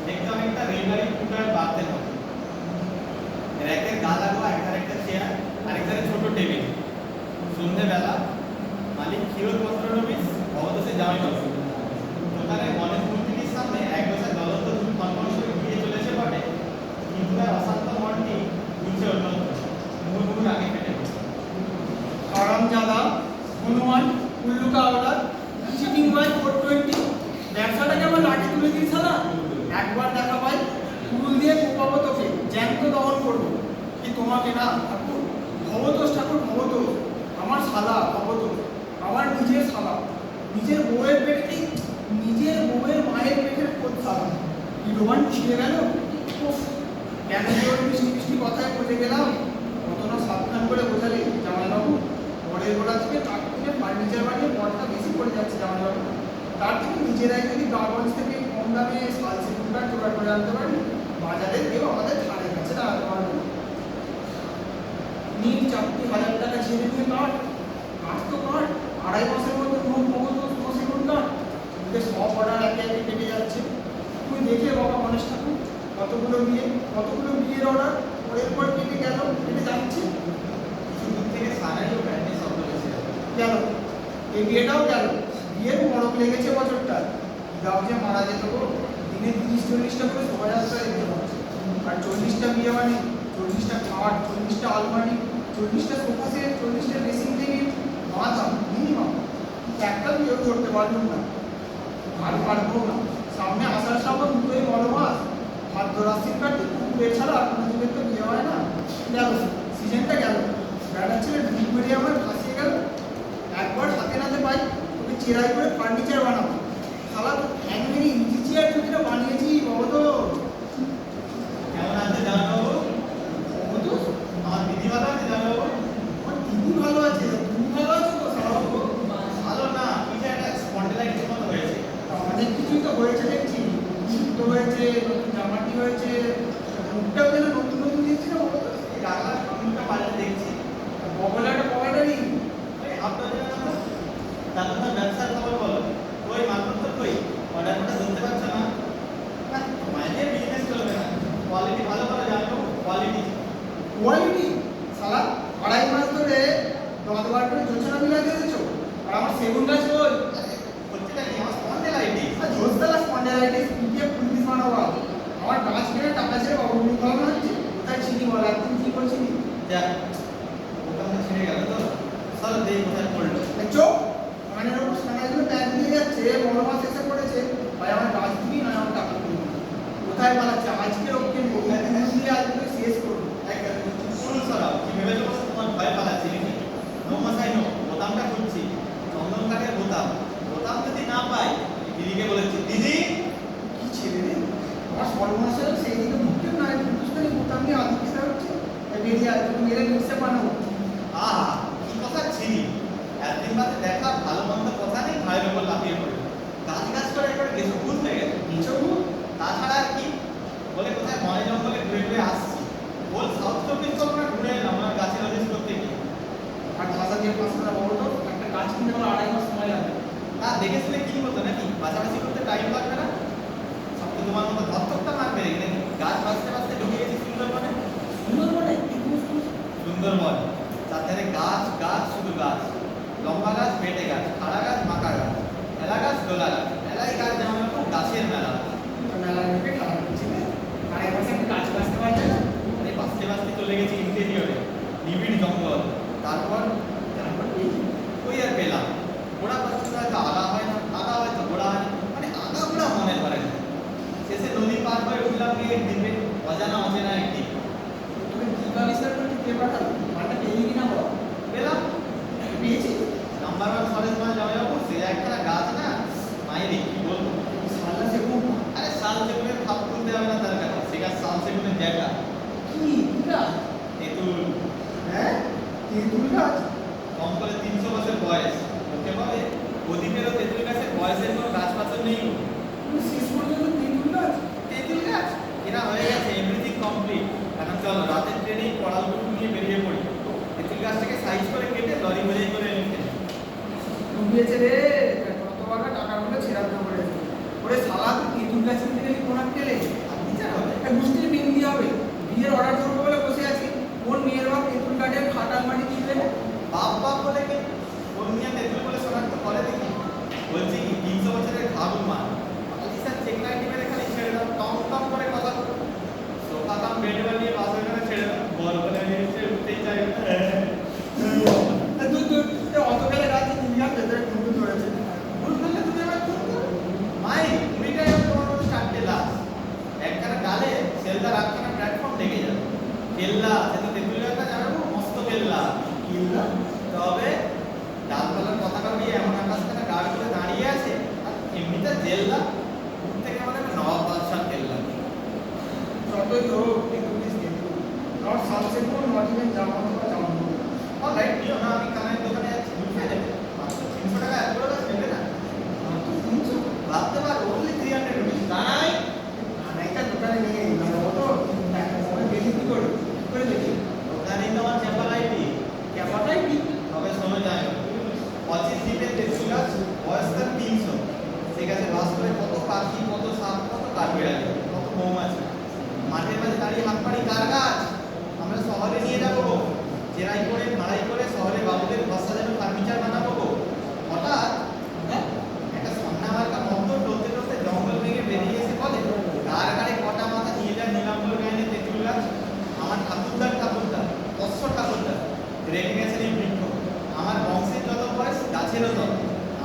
দেখতে অনেকটা রেলগাড়ি কুটার বাতের মতো। র্যাকের গা লাগোয়া একটা চেয়ার, আরেকধারে ছোট টেবিল। সন্ধ্যেবেলা মালিক ক্ষীরোদ পত্রনবিশ ভবতোষে জামাইবাবু দোকানের গণেশ মূর্তিটির সামনে এক বছর জ্বলন্ত ধূপ কনকন করে ঘুরিয়ে চলেছে বটে, কিন্তু আর অশান্ত মনটি দুলছে অন্যত্র, মুহুর্মুহুর আগে ফেটে পড়ছে। হারামজাদা, হনুমান, উল্লুকা আওলাদ, চিটিং বাই 420, ব্যবসাটাকে আমার লাঠি তুলে দিই শালা। একবার দেখা পাই কুড়ুল দিয়ে কোপাবো তোকে, জ্যান্ত দহন করবো। কি তোমাকে না ঠাকুর? ভবতোষ ঠাকুর, ভবতোষ। আমার শালা ভবতোষ, আমার নিজের শালা, নিজের বউয়ের পেটেই, নিজের বউয়ের মায়ের পেটের খোঁজ শালা। কি রোমান ছিঁড়ে গেল। কেন যে ওর মিষ্টি মিষ্টি কথায় পচে গেলাম। কত না সাবধান করে বোঝালি জামাইবাবু। পরের গোড়া থেকে তার থেকে ফার্নিচার বানিয়ে পরটা বেশি পড়ে যাচ্ছে জামাইবাবু। তার থেকে নিজেরাই যদি গার্মেন্টস থেকে কম দামে শাল সিকুনটা জোগাড় করে আনতে পারি, বাজারে কেউ আমাদের ছাড়ের কাছে দাঁড়াতে পারবে না। নীল 4,000 টাকা ছেড়ে দিয়ে কাট, কাঠ তো কাঠ, 2.5 মাসের মধ্যে নোট মগজ সেগুন কাঠ। ওদের সব অর্ডার একে একে কেটে যাচ্ছে। তুই দেখে বাবা গণেশ ঠাকুর, কতগুলো বিয়ের অর্ডার পরের পর কেটে গেল, কেটে যাচ্ছে। দূর থেকে সারাই ও ব্যান্ডের শব্দ ভেসে গেল, এই বিয়েটাও গেল। বিয়ের মরক লেগেছে বছরটা। যাও যে মারা যেত গো, দিনে 30-40টা করে শোভাযাত্রা দেখতে পাচ্ছে। আর 40টা বিয়ে মানে 40টা খাট, 40টা আলমারি, 40টা সোফা সেট, 40টা ড্রেসিং টেবিল, মাথা মিনিমাম। একটা বিয়েও করতে পারলাম না, আর পারবো না। সামনে আসার সময় দুটোই বড় মাস, ভাদ্র রাশির কাটতে কুকুরের ছাড়া আর কোনো যুগের তো বিয়ে হয় না। গেল সিজনটা গেল, বেড়ার ছেলে ঢুক বেরিয়ে আমার ফাঁসিয়ে গেল। একবার হাতে নাতে পাই ওকে চেরাই করে ফার্নিচার বানাবো। শালা তো ফ্যান মেরে ইঞ্চি চেয়ার চুটিটা বানিয়েছি বাবা। কেমন আছে জামাইবাবু? তো আমার দিদি ভালো আছে জামাইবাবু? আমার দিদি ভালো আছে, তুমি ভালো আছো তো শালাবাবু? ভালো না, পিঠে একটা স্পন্ডেলাইটিস মতো হয়েছে। অনেক কিছুই তো হয়েছে দেখছি। তো হয়েছে, নতুন জামাটি হয়েছে, মুখটাও যেন নতুন নতুন দিচ্ছি না বাবা। এই রাগলার সামনেটা পাল্টে দেখছি। বগলাটা বগাটারই। আপনার দাদা ব্যবসার খবর বলো। ওই মাত্র তো কই অর্ডারটা ধরতে পারছো না। তোমায় দিয়ে বিজনেস চলবে না। কোয়ালিটি ভালো করে জানো, কোয়ালিটি। কোয়ালিটি শালা 2.5 মাস ধরে 10-12 করে যোজনা মিলাই দিয়েছো। আর আমার সেগুন গাছ বল হচ্ছেটা কি আমার স্পন্ডেলাইটিস? ঝোলতলা স্পন্ডাইলাইটিস পিটিএফ পুলিশ বানাবো। আমার গাছ কেটে টাকা ছেড়ে অবমুখ ভাবনা হচ্ছে। কোথায় চিনি বল, একদম কি করছিলি? যা ওটা আমাকে ছেড়ে গেল তো। চলো দেখি কোথায় পড়লো। চোখ মানে ওর সোনাগুলো ট্যাগ দিয়ে যাচ্ছে, বড় মাছ এসে পড়েছে। ভাই আমার গাছ দিবি না আমার টাকা দিবি না। কোথায় পালাচ্ছে আজকে ওকে দিয়ে আজকে শেষ করবো। শুরু সরাও কি ভেবেছো তোমার ভয় পালাচ্ছি নাকি? নমসাই নো, বোতামটা খুঁজছি। চন্দন কাঠের বোতাম। বোতাম যদি না পাই দিদিকে বলেছি, দিদি কি ছেলে রে, আমার সর্বনাশ হলো। সেই দিকে মুখে না হিন্দুস্তানি বোতাম নিয়ে আদি খেলা হচ্ছে। বেরিয়ে আসবে মেরে মিক্সে বানাবো। আহা কি কথা ছিলি। একদিন বাদে দেখা, ভালো মন্দ কথা নেই, ভাইয়ের উপর লাফিয়ে পড়ে গাছ গাছ করে একবার গেছো ভূত হয়ে গেছে। নিচু মুখ তাছাড়া আর কি বলে কোথায় বনে জঙ্গলে ঘুরে ঘুরে আসছি। বল সাউথ চব্বিশ পরগনা ঘুরে এলাম আমার গাছের অধিস করতে গিয়ে। আর ভাষা দিয়ে 5 টাকা বড় তো একটা গাছ কিনতে আমার 2.5 মাস সময় লাগবে। তা দেখে শুনে কি হতো নাকি? পাশাপাশি করতে টাইম লাগবে না? সব তো তোমার মতো ধর্তকটা মারবে নাকি? গাছ বাঁচতে বাঁচতে ঢুকে গেছি সুন্দরবনে। সুন্দরবনে কি বুঝতে সুন্দরবন তার ধারে গাছ গাছ শুধু গাছ। লম্বা গাছ, বেটে গাছ, খাড়া গাছ, মাকা গাছ, এলা গাছ, দোলা গাছ। এলাই গাছ যেমন এরকম গাছের মেলা। মেলা রেখে খারাপ হচ্ছে না। আর এক মাসে একটা গাছ বাঁচতে পারছে না। মানে বাঁচতে বাঁচতে চলে গেছি ইন্টেরিয়রে, নিবিড় জঙ্গল। তারপর এই ওই আর পেলাম গোড়া পাশে হয়তো আগা হয় না, আগা হয়তো গোড়া হয় না, মানে আগা গোড়া মনে ধরে না। শেষে নদী পার হয়ে উঠলাম গিয়ে দ্বীপে, অজানা অচেনা একটি তোকে কি আবিষ্কার করতে কে পাঠালো? মালটা পেয়ে কিনা বল। পেলাম। পেয়েছি নাম্বার 1 সরেশ মাল জামাইবাবু, সে একটা গাছ না মাইরি কি বলবো। সাল্লা সেগুন। আরে শাল সেগুনের খাপ তুলতে হবে না তার কাছে, সে গাছ শাল সেগুনের জায়গা। কি গাছ? তেঁতুল। হ্যাঁ তেঁতুল গাছ। কম করে 300 বছর বয়স। ওকে বলে প্রদীপেরও তেঁতুল গাছের বয়সের কোনো গাছ পাথর নেই। শেষ পর্যন্ত তেঁতুল গাছ। তেঁতুল গাছ এরা হয়ে গেছে, এভরিথিং কমপ্লিট। এখন চলো রাতের ট্রেনেই কড়ালগুলো নিয়ে বেরিয়ে পড়ি। তেঁতুল গাছটাকে সাইজ করে কেটে লরি বোঝাই করে এনে ফেলি। ডুবিয়েছে রে, কত টাকা টাকাগুলো ছেড়াতে পড়েছে। ওরে শালা তুই তেঁতুল গাছ কিনতে গেলি কোন আক্কেলে? ফার্নিচার হবে? একটা গুষ্টির বিন্দি হবে। বিয়ের অর্ডার করবো বলে বসে আছি। কোন মেয়ের বাপ তেঁতুল কাঠের খাটাল মাটি কিনবে না? বাপ বাপ বলে কি কোন মিয়া তেঁতুল বলে শনাক্ত করে দেখি? বলছি কি 300 বছরের ঘাড়ু মা আলি স্যার চেক নাইটি মেরে খালি ছেড়ে দাও, টম টম করে কথা বলো। সোফা কাম বেড বানিয়ে বাসে করে ছেড়ে দাও, বল বলে নিয়েছে উঠতেই চাই না। দূর দূর অত বেলা রাতে দুনিয়া ভেতরে ঢুকে ধরেছে। ভুল করলে তুমি আবার খুন করো। মাই কুড়িটাই তোমার মতো 4টে লাশ। একখানা গালে সেলদা রাখখানা প্ল্যাটফর্ম লেগে যাবে। কেল্লা সে তো তেঁতুল গাছটা জানাবো মস্ত কেল্লা। কিল্লা তবে ডালপালার পতাকা উড়িয়ে এমন আকাশখানা গাড় করে দাঁড়িয়ে আছে আর এমনিতে জেল্লা দূর থেকে মানে একটা নবাব বাদশার কেল্লা। যতই হোক তেঁতুল ইজ তেঁতুল। নট সানসেট নট ইভেন জামা জামা। অলরাইট নিও না, আমি কানের দোকানে যাচ্ছি, বুঝে দেবে মাত্র 300 টাকা এত বড় গাছ নেবে না। ভাবতে পারো only 300 রুপিস দাঁড়াই। একটা দোকানে নিয়ে যাবো তো বেশি কি করে করে দেখি দোকানেই তো আমার চেপা লাইটি ক্যাপাটাই কি তবে শোনো যায় 25 দ্বীপের তেঁতুল গাছ বয়স তার 300। সে গাছে বাস করে কত পাখি, কত সাপ, কত কাঠবিড়ালি, কত মৌমাছি। মাঠের মাঝে দাঁড়িয়ে হাত পাড়ি কার গাছ? আমরা শহরে নিয়ে যাবো গো, জেরাই করে ভাড়াই করে শহরে বাবুদের ঘর সাজানো ফার্নিচার বানাবো গো। হঠাৎ একটা সন্না মার্কা মন্দ টলতে টলতে জঙ্গল ভেঙে বেরিয়ে এসে বলে, কার গাড়ি কটা মাথা নিয়ে যায় নীলাম্বর গায়ে তেঁতুল গাছ? আমার ঠাকুরদার অশ্ব ঠাকুরদার রেখে গেছেন এই বৃক্ষ। আমার বংশের যত বয়স গাছেরও তত।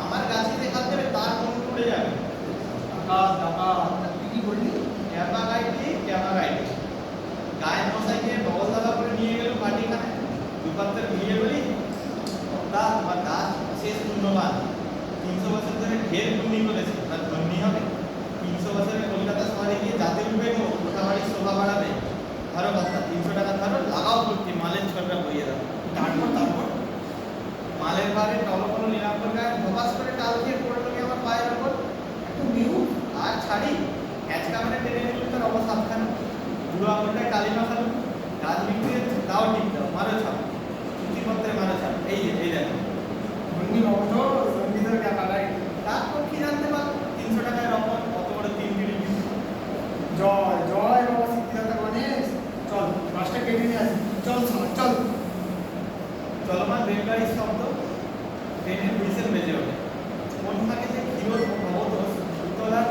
আমার গাছে যে হাত দেবে তার মন পড়ে যাবে। আকাশ আকাশ তুই কি বললি ক্যাপা গাইটি গায়ের মশাইকে বগল দাদা করে নিয়ে গেল পার্টিখানে। দুপাত্রের মিলিয়ে বলি, তা তোমার গাছ শেষ পুণ্যবান। 300 বছর ধরে ঢের পুণ্যি করেছে, তার ধন্যি হবে। 300 বছরে কলকাতা শহরে গিয়ে জাতির উঠবে গো, কোথা বাড়ির শোভা বাড়াবে। ধরো কথা 300 টাকা ধরো, লাগাও করতে মালের ছড়টা বইয়ে দাও। তারপর মালের বারে টলকল নীলাম্বর গায়ে ধপাস করে টাল খেয়ে পড়লো কি আমার পায়ের ওপর। একটু বিহু আর ছাড়ি হ্যাচকা মানে টেনে নিল তার অবসাদখানা। বুড়ো আঙুলটায় কালি মাখালো, গাছ বিক্রি হচ্ছে তাও ঠিক দাও, মারো ছাপ চুক্তিপত্রে মারো ছাপ। এই যে এই দেখো ধন্যি ভক্ত সঙ্গীতের ক্যাপাটাই তারপর কি জানতে পারো 300 টাকায় রকম কত বড় 3 মিনিট। জয় জয় বাবা সিদ্ধিদাতা গণেশ চল গাছটা কেটে নিয়ে আসি চল শালা, চল চলমান রেলগাড়ির শব্দ, ট্রেনের হুইসেল বেজে ওঠে। কোন ফাঁকে যে ক্ষীরোদ ভবতোষ দুতলার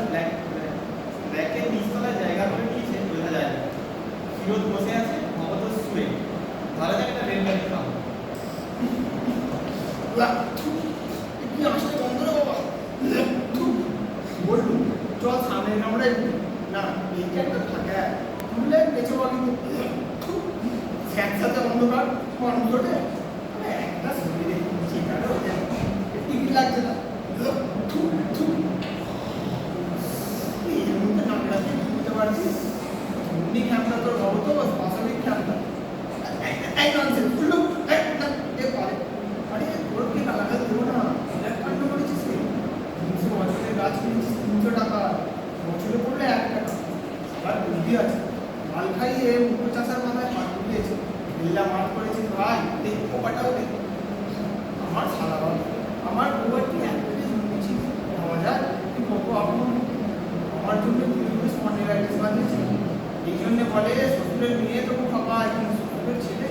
র্যাকের নিচতলায় জায়গা করে নিয়েছে বোঝা যায় না। ক্ষীরোদ বসে আছে, ভবতোষ শুয়ে। ধরা যাক একটা রেলগাড়ি খাও। কি আসতে বন্ধ রে বাবা বললু চল সামনে আমরা না এইটা একটা ফাঁকা তুলে পেছে বলি একসাথে অন্ধকার অন্ধকারে একটা ছবি দেখি সেখানেও টিকিট লাগছে না এর মধ্যে নামটাকে বুঝতে পারছিস এমনি ক্যাম্পটা তোর বাবু তো বাস্তবিক ক্যাম্পটা এই ননসেন্স উল্লু এই না এ পারে আরে তোর কি টাকা দেবো না কাণ্ড করেছিস কি 300 বছরের গাছ কিনেছিস 300 টাকা বছরে পড়লে 1 টাকা আবার বুদ্ধি আছে মাল খাইয়ে মুখ চাষার মাথায় হাত তুলিয়েছে বিল্লা মার করেছে ভাই দেখ পোকাটাও দেখ আমার সারা বাবা আমার বউয়ের কি অ্যাক্টিভিটি শুনেছি মজা তুই কত আপন আমার জন্য তুই স্পন্ডিলাইটিস বানিয়েছে এই জন্য বলে শ্বশুরের মেয়ে তো খাপায় কিন্তু শ্বশুরের ছেলে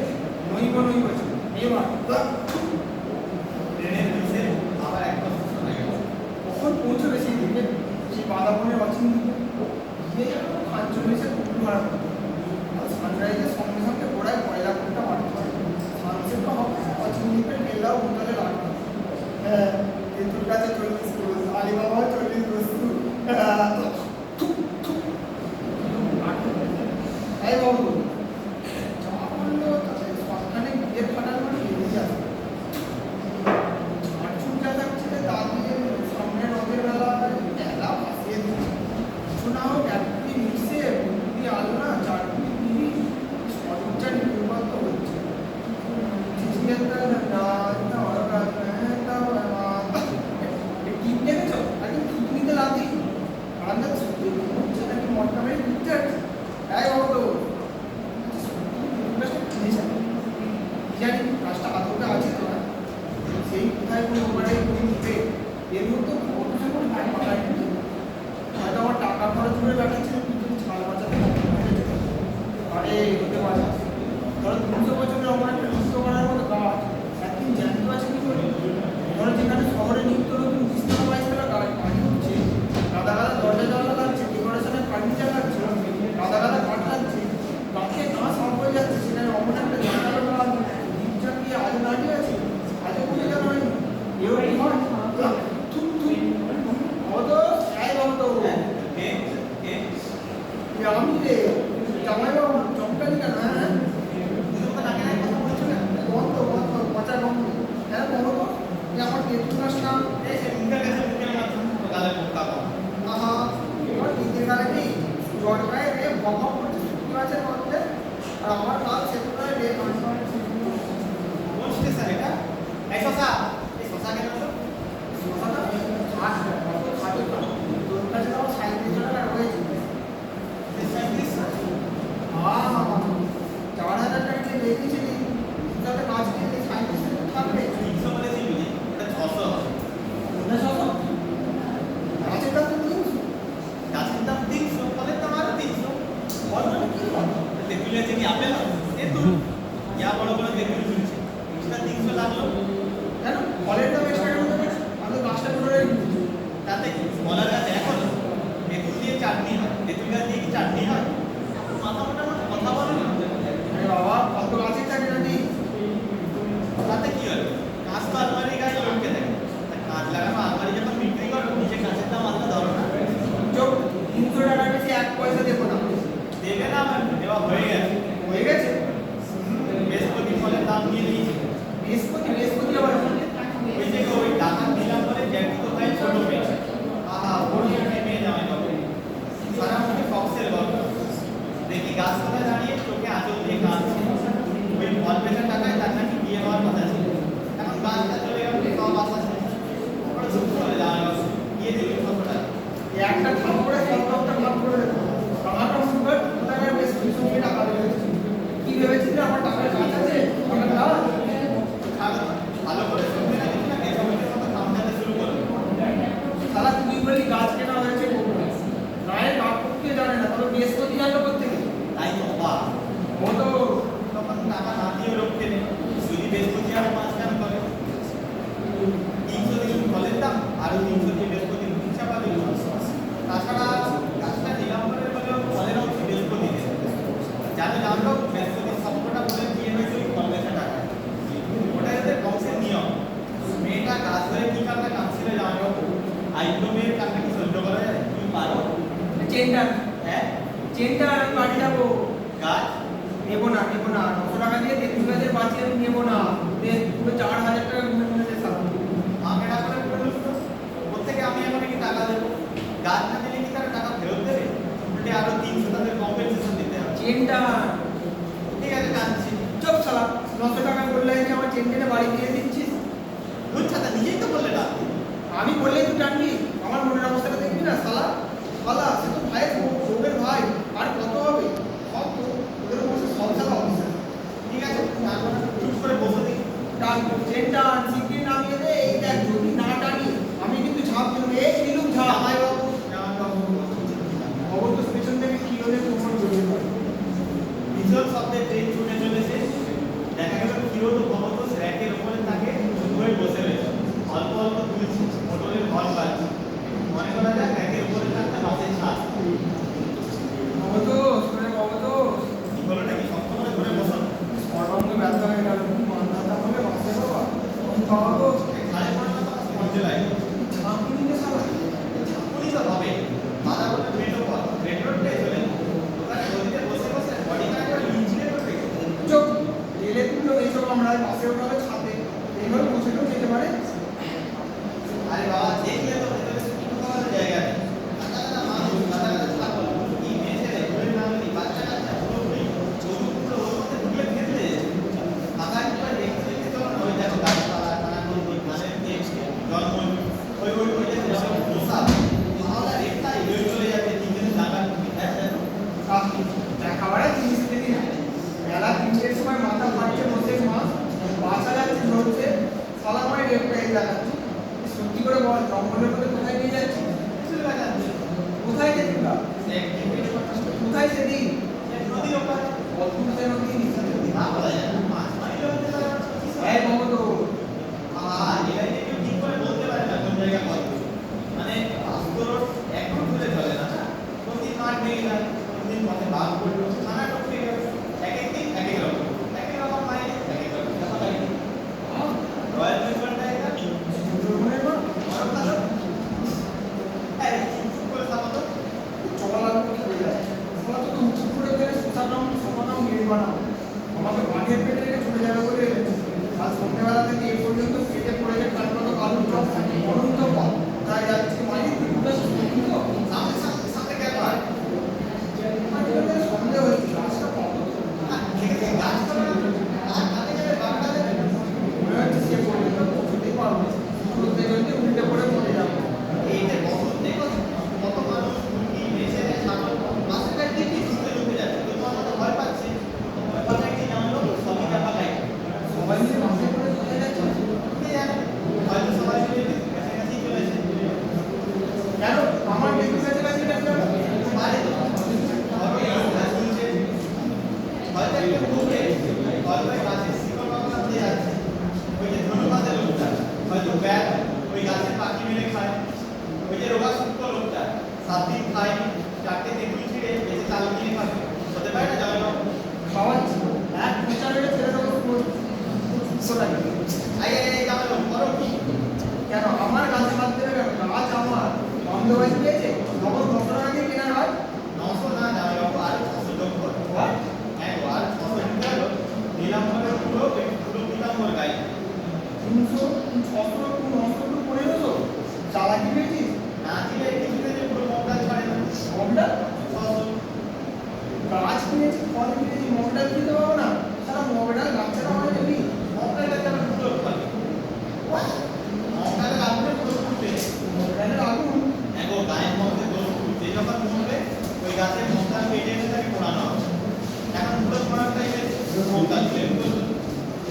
নই বলছে এবার ট্রেনের হুইসেল আবার এক বছর শোনা গেল। কখন পৌঁছবে সেই দিকে সেই বাঁধাবনের অচিন্তিত গিয়ে খান চলে এসে পুকুর ভাড়া করতে সানরাইজের সঙ্গে সঙ্গে গোড়ায় পয়লা কোনটা মারতে হয় সানসেট তো হবে অচিন্তিতের মেলাও হোটেলে লাগবে হ্যাঁ তেঁতুল গাছে 40 ক্রোশ আলিবাবাও 40 ক্রোশ এই বাবু যা বললো তাদের সবখানে বিয়ের ফাটার মানে বেরিয়ে যাবে ঝাড়ঝুঁটা যাচ্ছে দাঁড়িয়ে সামনে রথের বেলা ভাসিয়ে দিচ্ছে কিছু না হোক একটি মিশে বুদ্ধি আলো না চারটি পিড়ি সজ্জা নির্বাত হচ্ছে টিপ দেখেছ একদম থুতনিতে লাথি আলাদা সত্যি হচ্ছে নাকি মটকা মেরে ঘুরতে যাচ্ছে তাই বাবু জানি কাজটা আদৌটা আছে তো না সেই কোথায় কোনো ওভারে করে নিবে এর মতো কত সময় টাইম পাঠায় খরচ করে দেখাচ্ছিল কিন্তু ছাড় বাঁচাতে আরে হতে পারে ধরো 200 বছরের আমার একটা নষ্ট করার মতো গাছ একদিন জ্যান্ত আছে কি করে? ধরো যেখানে শহরে নিত্য নতুন বিছানা পাইছানা কাজ হচ্ছে, গাদা গাদা দরজা জানলা লাগছে, ডেকোরেশনের ফার্নিচার লাগছে, গাদা গাদা কাঠ লাগছে, গাছে গাছ সব হয়ে যাচ্ছে, সেখানে অমন একটা জানলা দীপচান দিয়ে আজও দাঁড়িয়ে আছে, আজও কোনো জানা হয়নি। এও কি হয়? থুক থুক অত চাই বাবু আমি রে জামাই বাবু চমকালি কেন? হ্যাঁ বন্ধ বন্ধ পচা বন্ধ। হ্যাঁ বলো তো আমার তেঁতুল গাছটা আহা এবার তিনটে গালে কি জট গায়ে রে বকা পড়ছে তেঁতুল গাছের মধ্যে, আর আমার গাছ সেতুল গায়ে রে কোন স্টেশন এটা? এই শশা কেন হলো? শশাটা খাট কত খাটে তোর কাছে তো 37 টাকা রয়েছে। 4000 টাকা দিয়ে রেখেছিলি তাহলে কাজ নিয়ে 37 থাকবে 300 বলেছি বুঝি, এটা 600 হবে। ওটা শশা গাছের দাম তো 300, গাছের দাম 300, ফলের দাম আরো 300। ফল মানে কি হবে? তেঁতুল আছে কি আপেল? তেঁতুল ইয়া বড় বড় তেঁতুল ঝুলছে, সেটা 300 লাগলো। কেন ফলের দাম এক্সট্রা কেন দেবে? আমি তো গাছটা করে রেখেছি। তাতে কি কলা গাছ এখন তেঁতুল দিয়ে চাটনি হয়, তেঁতুল গাছ দিয়ে কি চাটনি হয়? মাথা মোটা কথা বলো না। আরে বাবা কত গাছের টাকা জানি তাতে কি হবে? কাঁচ তো আলমারি গায়ে লটকে থাকে, কাঁচ লাগানো আলমারি যখন বিক্রি করো নিচে কাঁচের দাম আলাদা ধরো না। চোখ 300 টাকা বেশি 1 পয়সা দেবো না। দেবে না, আমার দেওয়া হয়ে গেছে। হয়ে গেছে বৃহস্পতি ফলের দাম নিয়ে নিয়েছি। বৃহস্পতি আবার ওই যে ওই টাকা দিলাম বলে জ্যাঠি তো ভাই ছোট মেয়ে, আহা বড় মেয়ে জামাই বাবু সারা মুখে ফক্সের গল্প। দেখি গাছ তলায় দাঁড়িয়ে চোখে আঁচল দিয়ে কাঁদছে, ওই ফল বেচার টাকায় তার নাকি বিয়ে হওয়ার কথা ছিল। এখন গাছটা চলে গেল, সব আশা শেষ। ওপরে চুপ করে জামাই বাবু গিয়ে দিল 600 টাকা। একটা ঠাপ করে সবটা ঠাপ করে দেবো। টাকাটা সুন্দর টাকার বেশ কিছু টাকা রয়েছে। কি ভেবেছিলি আমার টাকার কাজ আছে? আমার দাও ভালো করে শুনবে না, কিন্তু না গেছমিনের মতো কামড়াতে শুরু করবে। সারা তুই বলি গাছ কেনা হয়েছে গায়ের কাপ করতে জানে না, তবে বৃহস্পতি জানলো কোথেকে? তাই তো অবাক। ও তো তখন টাকা না দিয়েও রক্ষে নেই, যদি বৃহস্পতি আর 5 টাকা করে 300 দিন ফলের দাম, আরো 300 দিয়ে বৃহস্পতি হিসাব পাবে। তাছাড়া গাছটা নিলাম করে বলেও ফলের অংশ বৃহস্পতি দেবে। জানো জানলো বৃহস্পতির সবকটা বলে বিয়ে হয়েছে ওই ফল বেচা টাকায়। ওটা এদের বংশের নিয়ম। মেয়েটা গাছ ধরে কি কান্না কাঁদছিল জানো, আইব্রো মেয়ের কান্না কি সহ্য করা যায়? তুমি পারো? চেনটা হ্যাঁ চেনটা আমি বাড়ি যাবো। গাছ নেবো না 900 টাকা দিয়ে তেঁতুল গাছের বাঁচি আমি নেবো না। পুরো 4000 টাকা ঘুরে ঘুরে সারা আমাকে টাকা করে বলুন তো, ওর থেকে আমি এখন কি টাকা দেবো? গাছ না দিলে কি তারা টাকা ফেরত দেবে? উল্টে আরো 300 তাদের কম্পেনসেশন দিতে হবে। চেনটা ঠিক আছে জানছি। চুপ শালা 900 টাকা বললে কি আমার চেন কিনে বাড়ি দিয়ে দিচ্ছিস? বুঝছা তা নিজেই তো বললে না। আমি বললেই তুই টানবি? আমার মনের অবস্থাটা দেখবি না শালা শালা সে তো ভাইয়ের বউয়ের ভাই, আর কত হবে? সব তো ওদের বসে সব শালা অবস্থা। ঠিক আছে টানবো না, চুপ করে বসে দেখি। টানবো চেনটা শিগগির নামিয়ে দে। এই দেখ যদি না টানি আমি কিন্তু ঝাঁপ দেবো। এই দিলুম ঝাঁপ। জামাই বাবু খবর তো পেছন থেকে কি হলে তোমার জড়িয়ে পড়ে। ভীষণ শব্দে ট্রেন ছুটে চলেছে। দেখা গেল কিরো তো ভবত র্যাকের উপরে থাকে হয়ে বসে রয়েছে, অল্প অল্প তুলছে, মোটরের ঘর বাজছে। মনে করা যাক র্যাকের উপরে থাকতে বাসের ছাদ। বাবা তো শুনে বাবা তো কি হলো নাকি শক্ত করে ধরে বসো? সর্বাঙ্গ ব্যথা হয়ে গেল। মান্ধাতা হবে বাসে বাবা বাবা তো ঘাড়ে পড়ে না তো মধ্যে লাগে। ঝাঁকি দিতে শালা ঝাঁকুনি তো হবে, মাথা বলে মেট্রো পথ, মেট্রোটাই চলে। ওখানে গদিতে বসে বসে বডি কানেক্টর ইঞ্জিনে করবে। চোখ রেলে তুলো এইসব আমরা বাসে উঠাবে ছাদে এইভাবে বসেও যেতে পারে। আরে বাবা দেখলে তো ভেতরে শুকনো খাওয়ার জায়গা নেই। কাঁচা কাঁচা মানুষ, কাঁচা কাঁচা ছাগল, কি মেয়ে ছেলে, ঘুরে নামলি, বাচ্চা কাচ্চা, পুরোপুরি চৌকুকুলো ওর মধ্যে ঢুকে ফেলতে। মাথায় উপরে দেখতে দেখতে চলো না, ওই দেখো গাছপালা, কানাকন্দি, ধানের ক্ষেত, জলমল, ওই যে মশা, মাওলা রেখটাই হয়ে চলে যাবে, তিনজনের জায়গা দেখো। খাবারে জিনিস দিদি না বেলা 3টের সময় মাথা ফাটছে বসে মাছ বাসা যাচ্ছে ধরছে শালা মানে রেপ পেয়ে দেখাচ্ছি। সত্যি করে বল জঙ্গলের মধ্যে কোথায় নিয়ে যাচ্ছি? চলে যাচ্ছে। কোথায় গেছিস? কোথায় সেদিন নদীর ওপারে অদ্ভুত নদী না বলা যায় না, মাছ মারিলে হতে পারে। এই মমতো এটা কেউ ঠিক করে বলতে পারে না কোন জায়গা কত। মানে বাস্তব রোড এখন ধরে চলে না না, কোনদিন মাঠ ভেঙে যায়, কোনদিন পথে বাঘ পড়লো, নানা টপকে গেল, এক এক দিন এক এক রকম মাইনে, এক এক রকম টাকা লাগে। রয়্যাল বেঙ্গল টাইগার সুন্দরবনের মা বড় কালো, আরে চুপ করে থাকো তো। চলা কি হয়ে যায় ওরা তো উঁচু করে গেলে সুতানাম সমানাম মেরে বানাও আমাকে বাঘের পেটে রেখে ছুটে যাবে বলে আজ সন্ধ্যেবেলা থেকে এই পর্যন্ত পেটে পড়ে গেছে কাঠপাতো কালুর চপ অনন্ত পথ তাই যাচ্ছি মানে ত্রিপুরা সুন্দর তো সামনে সামনে সামনে কেন আর সন্দেহ হয়েছে গাছটা পাবো ঠিক আছে গাছ তো আর কানে যাবে বাঘটা দেবে। মনে হচ্ছে সে পর্যন্ত পৌঁছতেই পারবো না উল্টে গেলে উল্টে পড়ে মরে যাবো এই যে বছর দেখো কত মানুষ মুরগি বেঁচে ছাগল মাছের কাছ দিয়ে কি ঢুকে ঢুকে যাচ্ছে, কিন্তু আমরা তো ভয় পাচ্ছি। ভয় পাচ্ছি কি জানলো সবই টাকা খাই সবাই মিলে মাঠে করে চলে যাচ্ছে কে জানে, হয়তো সবাই মিলে কাছাকাছি চলে এসেছে। কেন আমার দেখতে কাছে ডাক্তার পারে তো হবে গাছ নিচে হয়তো একটা ঢুকে হয়তো গাছের শিকড় বাগলা দিয়ে যাচ্ছে, ওই যে ধন্যবাদের লোকটা হয়তো ব্যাগ ওই গাছের পাখি মেরে খায়, ওই যে রোগা শুক্ত লোকটা 7 দিন খায়, 4টে তেঁতুল ছিঁড়ে বেঁচে চাল কিনে খাবে, হতে পারে না জামাই খাওয়াচ্ছি এক বিচারে ছেড়ে দেবো সুস্থ লাগে আই আই আই জামাই করো কি কেন আমার গাছে বাদ দেবে কেন গাছ আমার বন্ধ হয়ে গিয়েছে তখন 10 টাকা দিয়ে কেনা হয় 900 না জামাই আর 600 যোগ কর হ্যাঁ গো, আর 600 ঢুকে গেল নীলাম্বরের পুরো পীতাম্বর গাই 300 600 900 1500 চালাকি পেয়েছিস না দিলে কিছুতে যে পুরো মগটা ছাড়ে না মগটা 600 গাছ কিনেছি ফল কিনেছি মগটা কিনতে পারবো না সারা মগটা গাছের আমার দেবি মগটা কেন পুরো খাবে মগটা লাগবে পুরো ফুটে মগটা আগুন দেখো গায়ের মধ্যে দোষ ফুটে যখন ফুটবে ওই গাছের মগটা কেটে এনে তাকে পোড়ানো হবে, এখন পুরো পোড়ার টাইপের মগটা তুলে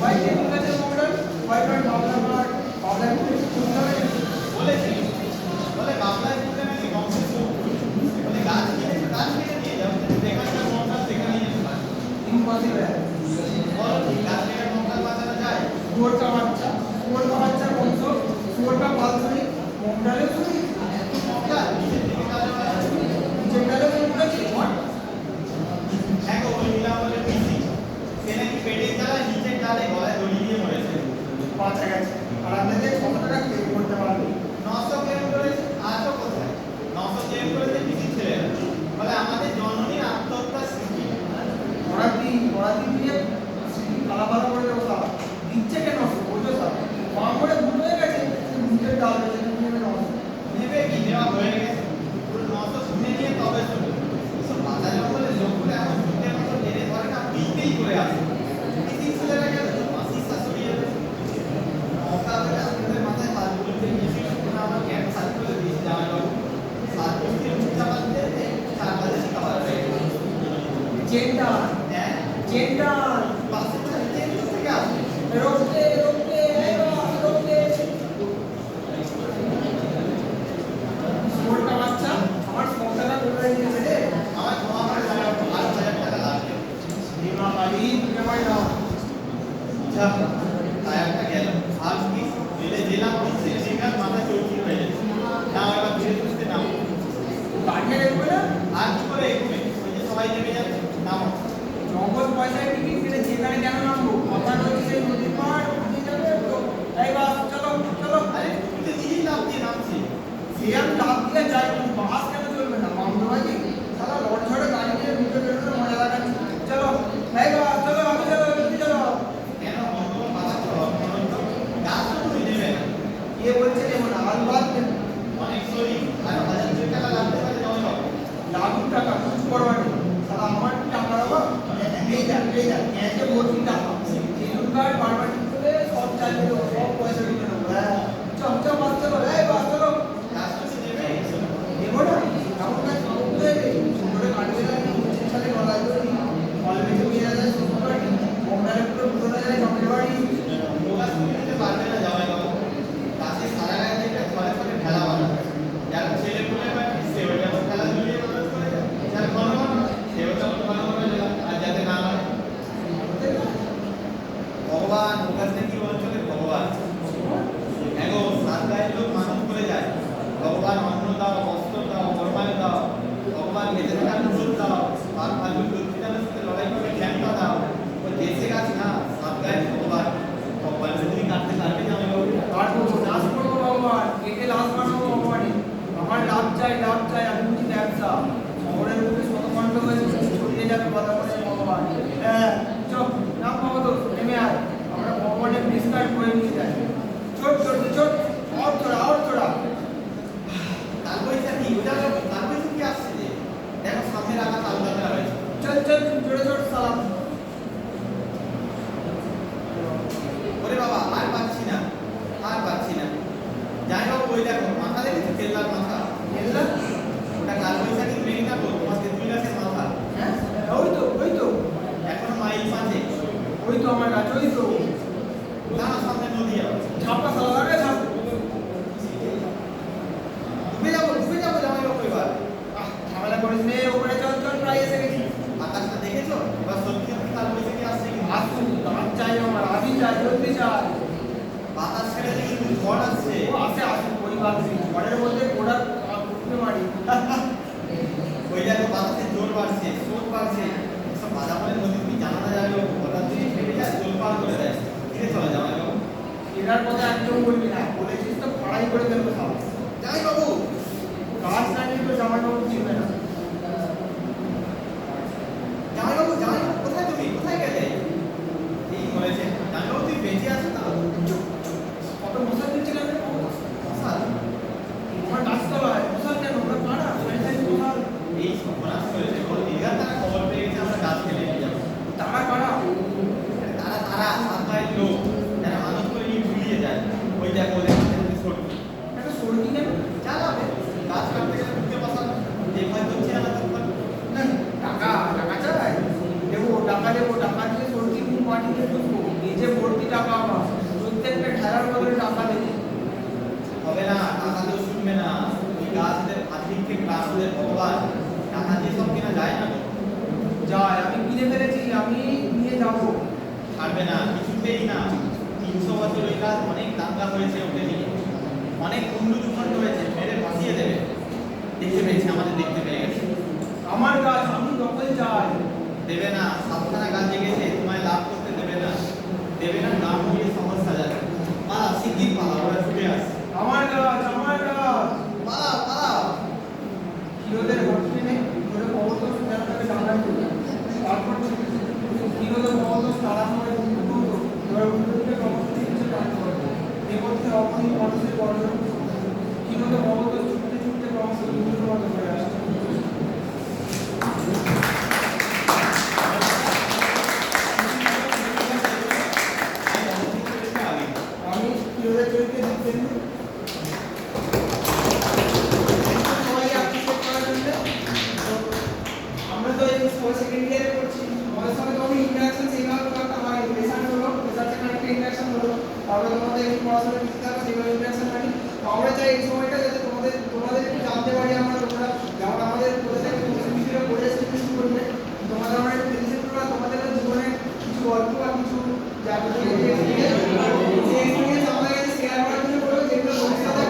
ভাই কেমন গাছের মগটা ভাই ভাই বাবলা কুড়তে হবে বলেছি বলে বাংলায় বলতে নাকি বংশের সুখ বলে গাছ কেটে নিয়ে যাও, যেখানকার মগটা সেখানেই যেতে পারে। ইম্পসিবল বলো ঠিক গাছ কেটে মগটা বাঁচানো যায়? শুয়োর का বাচ্চা বংশ শুয়োর का बाल सुनी মগডালে শুনি মগটা নিচের দিকে কাজে হয়। যে ডালে মগডা কি হোয়াট হ্যাঁ গো, ওই নীলাম্বরের পিসি সে নাকি পেটের জ্বালায় নিচের ডালে গলায় দড়ি দিয়ে মরেছে। বাঁচা গেছে আর আপনাদের কত টাকা ক্লেম করতে পারবে 900 ক্লেম করেছে, আজও কোথায় 900 ক্লেম করেছে পিসির ছেলেরা, বলে আমাদের জননীর আত্মহত্যার স্মৃতি। পড়াতি দিয়ে পালা করে দেবো স্যার দিচ্ছে কেন বলছো স্যার মা করে ভুল হয়ে গেছে ভুলের ডাল হয়েছে তুমি নেবে না নেবে কি নেওয়া হয়ে গেছে, পুরো 900 শুনে নিয়ে তবে শুনে এসব বাধা জঙ্গলে লোক করে এমন শুনতে মতো টেনে ধরে না পিলতেই করে আসে। পিসির ছেলেরা গেল মাসির শাশুড়ি এলো মমতা বলে আপনাদের মাথায় হাতগুলো দিয়ে পিসির শুনে আমার ক্যাপ সাত করে দিয়েছে জামাইবাবু, সাত দিয়ে মুখ চাপাতে সারা কাজে খাবার হয়ে গেল। চেনটা হ্যাঁ চেনটা বাসের চালিয়ে থেকে আসবে রোকতে শুয়োরটা বাচ্চা আমার সংসারটা করে দিয়েছে রে আমার ক্ষমা করে দেবে, আর 1000 টাকা লাগবে। বিমা বাড়ি তুমি ভাই দাও যা টায়ারটা গেল আর কি রেলে জেলা পিসির সিঙ্গার মাথা চৌকি হয়ে যাচ্ছে, না এবার ধীরে ধীরে নাম গাড়িয়ে দেখবে না আর কি করে এগুলো ওই যে সবাই নেমে যাচ্ছে নাম নগদ পয়সায় টিকিট কিনে যেখানে কেন নামবো কথা রয়েছে সেই নদীর পাড় উঠে যাবে তো এই বাস চলো চলো আরে তুমি তো নিজেই লাভ দিয়ে নামছি। সে আমি লাভ দিয়ে যাই কিন্তু বাস কেন চলবে না মামলাবাজি সারা লড় ঝড়ে গাড়ি নিয়ে ঢুকে বেরোলে মজা লাগাচ্ছি চলো এই বাস চলো আমি চলো তুমি চলো কেন অন্য বাধা করো গাছ তো তুমি নেবে না, কে বলছে নেবো না আলু বাদ দেন অনেক সরি আর 1000 টাকা লাগতে পারে জমা পাবো। লাখুর টাকা কিছু করবার নেই সারা আমার টাকা দেবো এই দেখ এতে ভর্তি টাকা সেলুন কার্ড বারবার ঠিক করে সব চালিয়ে দেবো সব পয়সা ঢুকে নেবো হ্যাঁ চল বাস চলো এই বাস চলো গাছ তো তুমি নেবে দেবো না আমার কাছে কোথায় রে সুন্দরে কাটিয়ে রাখি সাথে গলায় ধরে কলমেতে নিয়ে যায় সুন্দর বাড়ি কমলারে পুরো পুরোটা যায় চকলেট বাড়ি গাছ তুমি নিতে পারবে না জামাই বাবু, গাছের সারা গায়ে যেটা ঘরে দালাল বানাবো ভগবানে। আমার লাভ চাই, আমি বুঝি ব্যবসা। শহরের বুকে শতকণ্ঠ হয়ে ছড়িয়ে যাবে বাতাবরণের ভগবান। হ্যাঁ, চল না বাবা তো নেমে আয়, আমরা ভগবানের বিস্তার করে নিয়ে যাই। ছোট ছোট ছোট আর থোড়া কাল বৈশাখী ওটা কাল বৈশাখী আসছে যে দেখো সামনে রাখা তাল গাছ রয়েছে। চল জোরে সালাম। ওরে বাবা আর পাচ্ছি না যাই হোক ওই দেখো মাথা দেখেছো কেল্লার মাথা এলা ওটা কাল বৈশাখীর মেঘ না তো তোমার তেঁতুল গাছের মাথা। হ্যাঁ, ওই তো এখন মাইল 5 ওই তো আমার গাছ, ওই তো না সামনে নদী আছে ঝাপা সালা লাগে ঝাপ। ডুবে যাবো জামাই বাবু এবার। ঝামেলা করিস নে, ওপরে চল প্রায় এসে গেছি। আকাশটা দেখেছো এবার সত্যি সত্যি কাল বৈশাখী আসছে কি আসুন, গান চাই আমার, আমি চাই, জলদি চাই। বাতাস ছেড়ে দিয়ে কিন্তু ঝড় আসছে। ও আসুন, ওই বাকি ঝড়ের মধ্যে ঘোড়া উঠতে মারি। ওই দেখো বাতাসের জোর বাড়ছে স্রোত বাড়ছে সব বাদামের নদী তুমি জানা না যাবে হঠাৎ যদি ফেটে যায় জল পার করে দেয় ধীরে চলে জামাই বাবু। এটার কথা একদম বলবি না, বলেছিস তো পড়াই করে ফেলবো সব। জামাই বাবু গাছ না নিয়ে তো জামাই বাবু চিনবে না। কোথায় তুমি কোথায় গেলে এই বলেছে জামাই বাবু তুই বেঁচে আছো তো কত মশা দিচ্ছি না মশাল আমার গাছতলায় মশাল কেন, ওরা পাড়া মশাল। এই সর্বনাশ করেছে ওর দীঘার তারা খবর পেয়ে গেছে আমরা গাছ ফেলে নিয়ে যাবো। তারা পাড়া তারা সাত ভাইয়ের লোক যারা মানুষ করে নিয়ে ভুলিয়ে যায় ওই দেখো ওদের হাতে সরকি একটা সরকি কেন চালাবে গাছ কাটতে গেলে ঢুকে বসাবে যে ভয় করছে না তখন টাকা চাই দেবো, টাকা দিয়ে সরকি মুখ মাটিতে ঢুকবো, এই যে ভর্তি টাকা আমার, প্রত্যেকটা ঠেলার বদলে টাকা দেবো। হবে না টাকা দিয়ে শুনবে না ওই গাছদের আধিক্যে গাছদের ভগবান টাকা দিয়ে সব কেনা যায় না তো যায়, আমি কিনে ফেলেছি, আমি নিয়ে যাবো। ছাড়বে না কিছুতেই না 300 বছর ওই গাছ অনেক দাঙ্গা হয়েছে ওকে নিয়ে অনেক কুণ্ডু দুখণ্ড হয়েছে মেরে ভাসিয়ে দেবে দেখতে পেয়েছে আমাদের দেখতে পেয়ে গেছে আমার গাছ, আমি দখল চাই। দেবে না সাতখানা গাছ জেগেছে তোমায় লাভ করতে দেবে না নাম নিয়ে সমস্যা যাবে পালা শিগগির পালা ওরা ছুটে আসছে আমার গাছ পালা হিরোদের ভর্তি নেই, ধরে কবত যারা জানাই করি, তারপর হিরোদের কবত তারা করে দুটো ধরে উঠে কবত কিছু কাজ করবে নেপথ্যে অপনি মানুষের গর্জন হিরোদের কবত ছুটতে ক্রমশ দুটোর মতো করে আসছে। আমি হিরোদের চরিত্রে দেখতে আমরা তো এই সেকেন্ড ইয়ারে করছি, আমাদের সঙ্গে তো ইন্টারাকশন সেইভাবে একটা হয়, লেসন হলো, লেসার সেখানে একটা ইন্টারাকশন হলো, তারপরে তোমাদের এই পড়াশোনা শিখতে হবে, সেভাবে